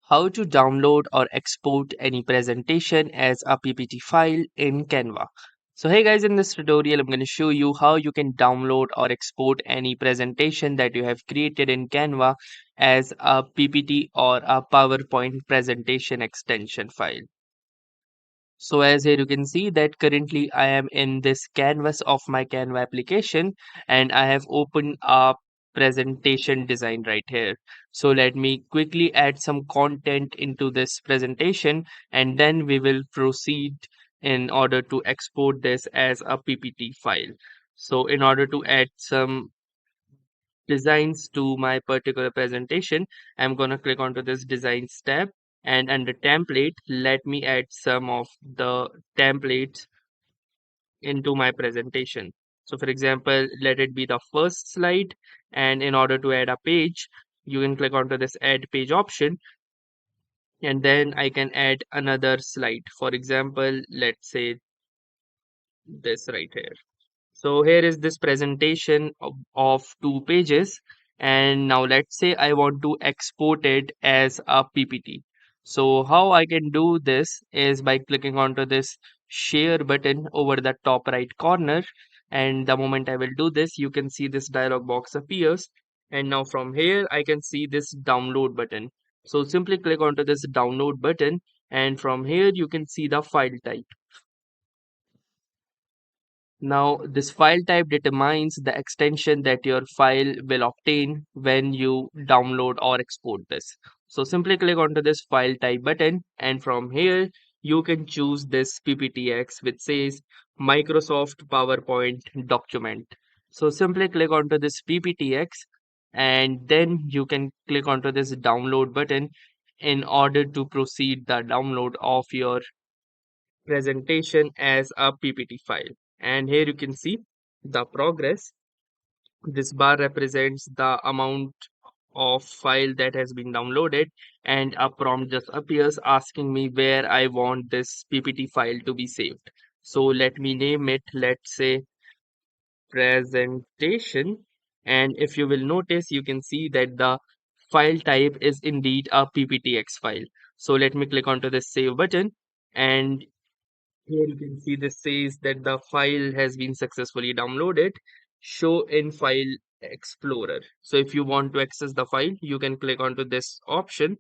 How to download or export any presentation as a PPT file in Canva. So hey guys, in this tutorial I'm going to show you how you can download or export any presentation that you have created in Canva as a PPT or a PowerPoint presentation extension file. So as here you can see that currently I am in this canvas of my Canva application and I have opened a presentation design right here. So let me quickly add some content into this presentation and then we will proceed in order to export this as a PPT file. So in order to add some designs to my particular presentation, I'm going to click onto this designs tab, and under template, let me add some of the templates into my presentation. So for example, let it be the first slide, and in order to add a page, you can click onto this add page option, and then I can add another slide. For example, let's say this right here. So here is this presentation of 2 pages, and now let's say I want to export it as a PPT. So how I can do this is by clicking onto this share button over the top right corner, and the moment I will do this, you can see this dialog box appears, and now from here I can see this download button. So simply click onto this download button, and from here you can see the file type. Now, this file type determines the extension that your file will obtain when you download or export this. So simply click onto this file type button, and from here you can choose this PPTX which says Microsoft PowerPoint document. So simply click onto this PPTX and then you can click onto this download button in order to proceed the download of your presentation as a PPT file. And here you can see the progress. This bar represents the amount of file that has been downloaded, and a prompt just appears asking me where I want this PPT file to be saved. So let me name it, let's say presentation. And if you will notice, you can see that the file type is indeed a PPTX file. So let me click onto the save button, and here you can see this says that the file has been successfully downloaded. Show in File Explorer. So if you want to access the file, you can click onto this option,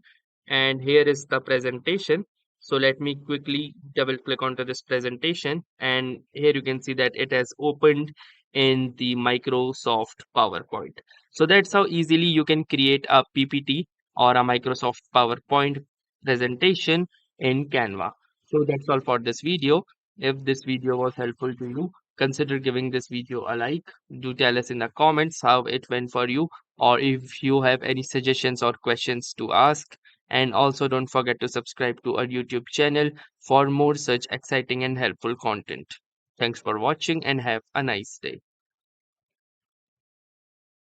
and here is the presentation. So let me quickly double click onto this presentation, and here you can see that it has opened in the Microsoft PowerPoint. So that's how easily you can create a PPT or a Microsoft PowerPoint presentation in Canva. So that's all for this video. If this video was helpful to you, consider giving this video a like. Do tell us in the comments how it went for you, or if you have any suggestions or questions to ask. And also don't forget to subscribe to our YouTube channel for more such exciting and helpful content. Thanks for watching and have a nice day.